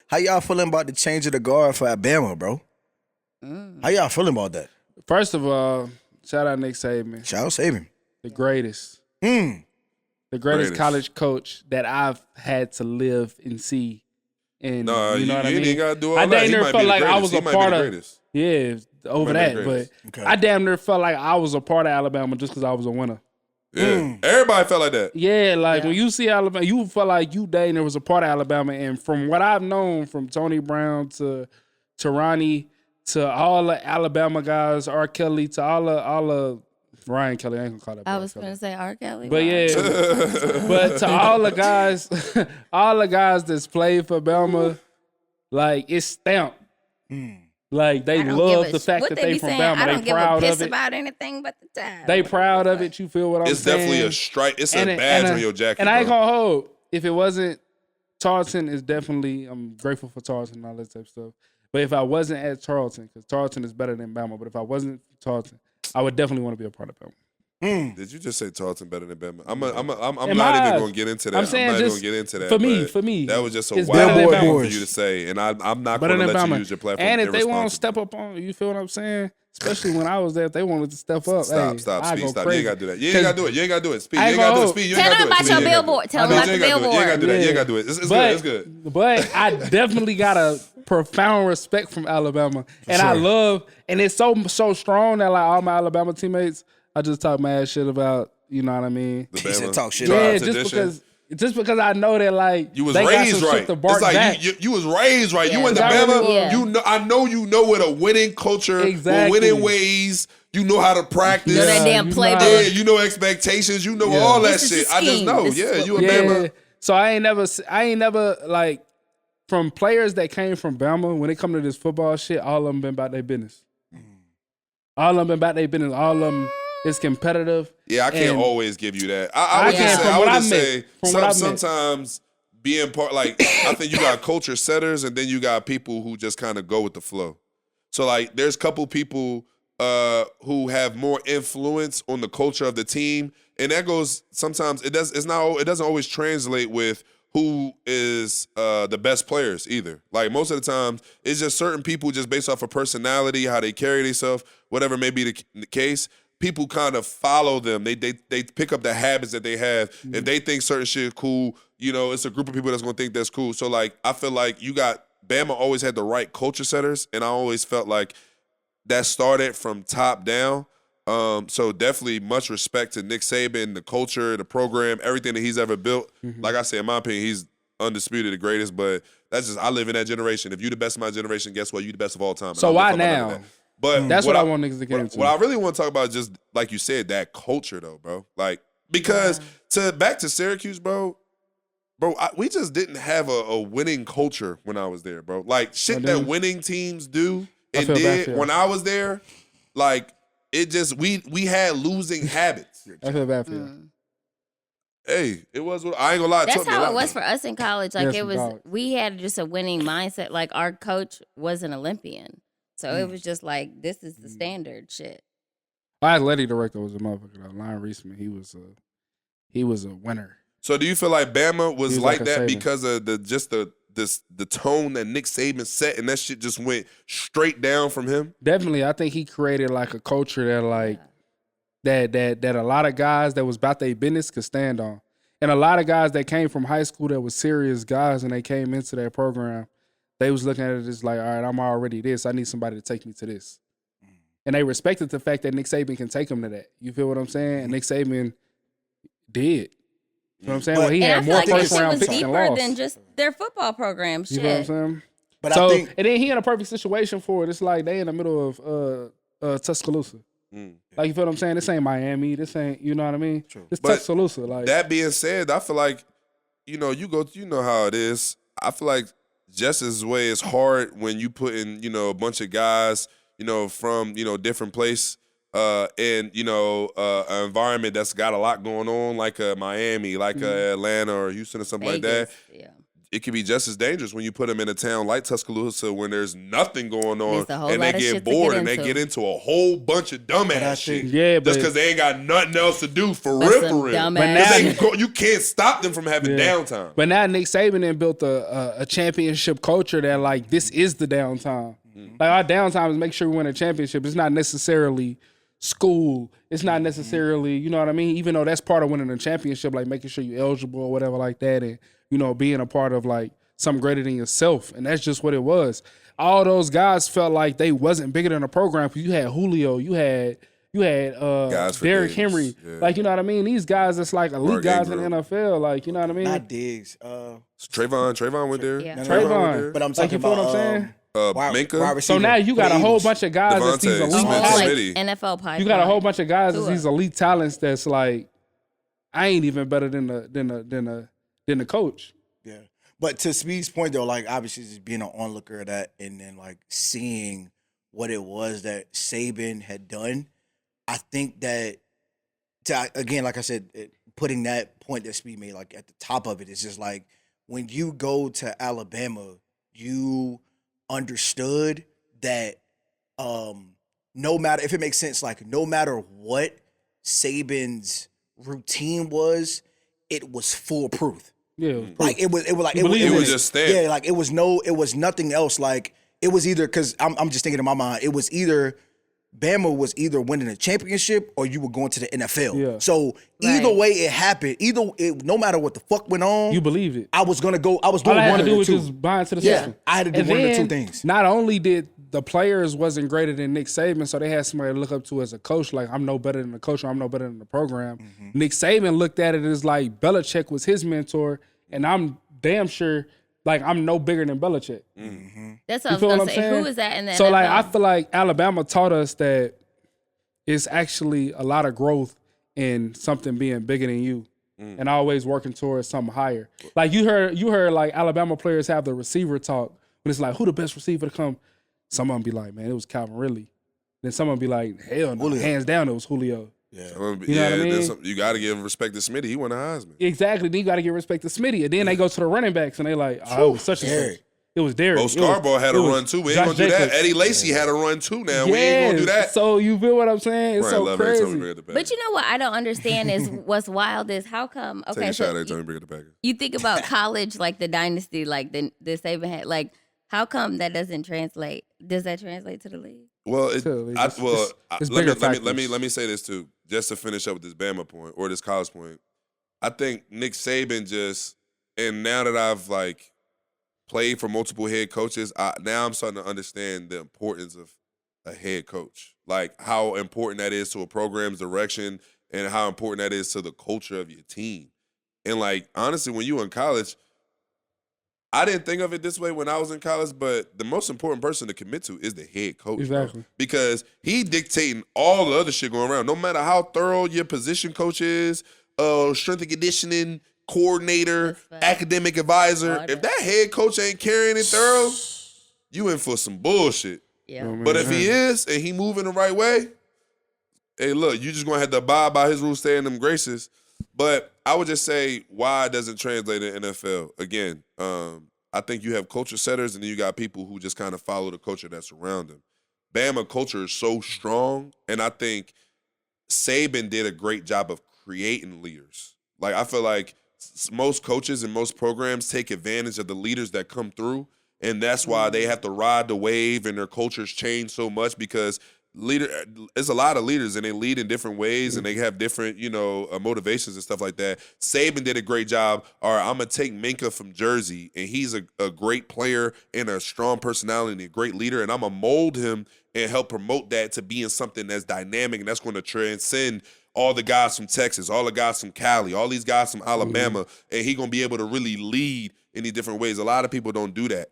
How y'all feeling about the change of the guard for Alabama, bro? How y'all feeling about that? First of all, shout out Nick Saban, Shout out Saban. the greatest. Mm. The greatest college coach that I've had to live and see. And Nah, you know what I mean? ain't gotta do all I that. damn He near might felt be the like I greatest. was He a might be part the of greatest. yeah, over might be that. the But greatest. Okay. I damn near felt like I was a part of Alabama just because I was a winner. Yeah, everybody felt like that. Yeah, like when you see Alabama, you felt like you damn near was a part of Alabama. And from what I've known, from Tony Brown to Ronnie to all the Alabama guys, R. Kelly to all the Ryan Kelly, I ain't gonna call that. I boy was Kelly. gonna say R. Kelly. But yeah, but to all the guys, that's played for Bama, like it's stamped. Like they love the fact that they from Bama. I don't They give a proud piss of it. about anything but the time. They proud of it. You feel what I'm It's saying? definitely a strike. It's a badge on your jacket. And I ain't bro. gonna hold. If it wasn't Tarleton, is definitely I'm grateful for Tarleton and all that type of stuff. But if I wasn't at Tarleton, because Tarleton is better than Bama, but if I wasn't Tarleton, I would definitely want to be a part of Bama. Did you just say Tarleton better than Bama? I'm In not my even eyes. gonna get into that. I'm saying not even just gonna get into that. for me, that was just a it's wild better than thing Bama. for you to say, and I'm not Better gonna than let you Bama. use your platform. And if they won't irresponsibly. step up on, you feel what I'm saying? Especially when I was there, if they wanted to step up. Stop, hey, stop, I speed, go stop. crazy. You ain't gotta do that. You ain't gotta do it. You ain't gotta do it. Speed. You I ain't ain't gotta do it. gonna- Speed. You ain't Tell gotta them do it. about Speed, your you ain't gotta do it. billboard. Tell them No, about you the ain't gotta do it. You ain't gotta do billboard. that. You ain't gotta do it. It's good. It's good. But I definitely got a profound respect from Alabama, and I love, and it's so strong that like all my Alabama teammates, I just talk mad shit about. You know what I mean? The He said Bama talk shit tribe Yeah, tradition. just because I know that like You was they got raised some right. shit to bark It's like back. you was raised right. You Yeah. went to I really Bama. was. Yeah. You know. I know you know what a winning culture, Exactly. with winning ways. You know how to practice. You know that damn you know playbook. how- Yeah, you know expectations. You know all that This is shit. the I just scheme. know. This is Yeah, what you a we're Bama. Yeah. So I ain't never like from players that came from Bama when it come to this football shit. All of them been about their business. All of them been about their business. All of them is competitive. Yeah, I can't And always give you that. I I would can't, just say, from I what would I just met. say From what I met. sometimes being part, like, I think you got culture setters and then you got people who just kind of go with the flow. So, like, there's a couple people who have more influence on the culture of the team. And that goes, sometimes it doesn't always translate with who is the best players either. Like most of the time, it's just certain people just based off of personality, how they carry themselves, whatever may be the case. People kind of follow them. They pick up the habits that they have. If they think certain shit is cool, you know, it's a group of people that's gonna think that's cool. So like, I feel like Bama always had the right culture setters, and I always felt like that started from top down. So definitely much respect to Nick Saban, the culture, the program, everything that he's ever built. Like I said, in my opinion, he's undisputed the greatest, but that's just, I live in that generation. If you the best of my generation, guess what? You the best of all time. So why now? But That's what I want niggas to get into. What I really want to talk about is just, like you said, that culture though, bro. Like, because back to Syracuse, bro, we just didn't have a winning culture when I was there, bro. Like, shit that winning teams do and feel bad did for you. when I was there, like, it just, we had losing habits. I feel bad for you. Hey, it was, I ain't gonna lie. That's how it was for us in college. Like Yes, it was, dog. we had just a winning mindset. Like our coach was an Olympian, so it was just like this is the standard shit. Our athletic director was a motherfucker. Though. Lion Reisman, he was a winner. So do you feel like Bama was He was like like a that Saban. because of the tone that Nick Saban set, and that shit just went straight down from him? Definitely, I think he created like a culture that like that a lot of guys that was about their business could stand on, and a lot of guys that came from high school that was serious guys and they came into that program, they was looking at it as like, all right, I'm already this. I need somebody to take me to this, and they respected the fact that Nick Saban can take them to that. You feel what I'm saying? And Nick Saban did. You know what I'm saying? Well, he And I had feel more like that first shit round was picks and deeper lost. than just their football program. Shit. You know what I'm saying? But So I think and then he in a perfect situation for it. It's like they in the middle of Tuscaloosa. Like you feel what I'm saying? This ain't Miami. This ain't, you know what I mean? It's But Tuscaloosa. Like That being said, I feel like, you know how it is. I feel like just as way is hard when you put in, you know, a bunch of guys, you know, from, you know, different place, and, you know, an environment that's got a lot going on, like Miami, like Atlanta or Houston or something like that. Vegas, yeah. it can be just as dangerous when you put them in a town like Tuscaloosa when there's nothing going on There's a whole and they lot of get shit to bored get and they into. get into a whole bunch of dumbass shit. Yeah, Just but because they ain't got nothing else to do for But real, some for real. dumbass But now- shit. You can't stop them from having downtime. But now Nick Saban then built a championship culture that like this is the downtime. Like our downtime is make sure we win a championship. It's not necessarily school. It's not necessarily, you know what I mean? Even though that's part of winning a championship, like making sure you're eligible or whatever like that, and you know, being a part of like something greater than yourself. And that's just what it was. All those guys felt like they wasn't bigger than the program because you had Julio, you had Guys for Derrick days, Henry. yeah. Like, you know what I mean? These guys that's like elite Mark guys in Ingram. the NFL. Like, you know what I mean? Not Diggs. Trayvon went there. Yeah. Trayvon. But I'm Like, talking you feel about what I'm saying? Minka. wide So receiver now you for got the a whole Eagles. bunch of guys that's these Devontae elite A Smith. whole talents. like Smitty. NFL pipeline. You got a whole bunch of guys that's Tua. these elite talents that's like, I ain't even better than the coach. Yeah. But to Speed's point though, like obviously just being an onlooker of that and then like seeing what it was that Saban had done, I think that again, like I said, putting that point that Speed made like at the top of it is just like when you go to Alabama, you understood that no matter if it makes sense, like no matter what Saban's routine was, it was foolproof. Yeah. Like it was like You believe It it was just stamped. yeah, like it was nothing else. Like it was either because I'm just thinking in my mind, it was either Bama was either winning a championship or you were going to the NFL. Yeah. So either Right. way it happened, no matter what the fuck went on, You believed it. I was gonna go. I was All doing I had one to of do the was two. just buy into the Yeah, system. I had to do And one of the two then, things. Not only did the players wasn't greater than Nick Saban, so they had somebody to look up to as a coach. Like, I'm no better than the coach, or I'm no better than the program. Nick Saban looked at it as like Belichick was his mentor, and I'm damn sure like I'm no bigger than Belichick. That's what You I feel was what gonna I'm say. saying? Who is that in the So NFL? like I feel like Alabama taught us that it's actually a lot of growth in something being bigger than you. And always working towards something higher. Like you heard like Alabama players have the receiver talk, but it's like, who the best receiver to come? Some of them be like, man, it was Calvin Ridley. Then some of them be like, hell no, Julio. hands down it was Julio. Yeah. You know what I mean? You got to give respect to Smitty. He won a Heisman. Exactly. Then you got to give respect to Smitty. And then they go to the running backs and they like, oh, it was such and such. Derek. It was Derek. Bo Scarborough had a run too. We ain't Josh gonna do that. Jacobs. Eddie Lacy had a run too. Now we ain't gonna do that. So you feel what I'm saying? It's Brian so Love every time we crazy. bring it to But you know what I don't understand is what's wild is how come Take okay a shot so every time we bring it to Packers. you think about college like the dynasty like the Saban had like how come that doesn't translate? Does that translate to the league? Well, It's bigger let me say this too, just to finish up with this Bama point or this college point. I think Nick Saban and now that I've like played for multiple head coaches, now I'm starting to understand the importance of a head coach, like how important that is to a program's direction and how important that is to the culture of your team. And like honestly, when you were in college, I didn't think of it this way when I was in college, but the most important person to commit to is the head coach. bro. Exactly. Because he dictating all the other shit going around. No matter how thorough your position coach is, strength and conditioning coordinator, That's right. academic advisor, All if that. that head coach ain't carrying it thorough, you in for some bullshit. Yeah. But if he is and he moving the right way, hey, look, you just gonna have to abide by his rules, stay in them graces. But I would just say why it doesn't translate in NFL. Again, I think you have culture setters and then you got people who just kind of follow the culture that's around them. Bama culture is so strong, and I think Saban did a great job of creating leaders. Like I feel like most coaches and most programs take advantage of the leaders that come through, and that's why they have to ride the wave and their cultures change so much because there's a lot of leaders and they lead in different ways and they have different, motivations and stuff like that. Saban did a great job. All right, I'm going to take Minka from Jersey, and he's a great player and a strong personality and a great leader, and I'm going to mold him and help promote that to being something that's dynamic and that's going to transcend all the guys from Texas, all the guys from Cali, all these guys from Alabama, and he's going to be able to really lead in these different ways. A lot of people don't do that.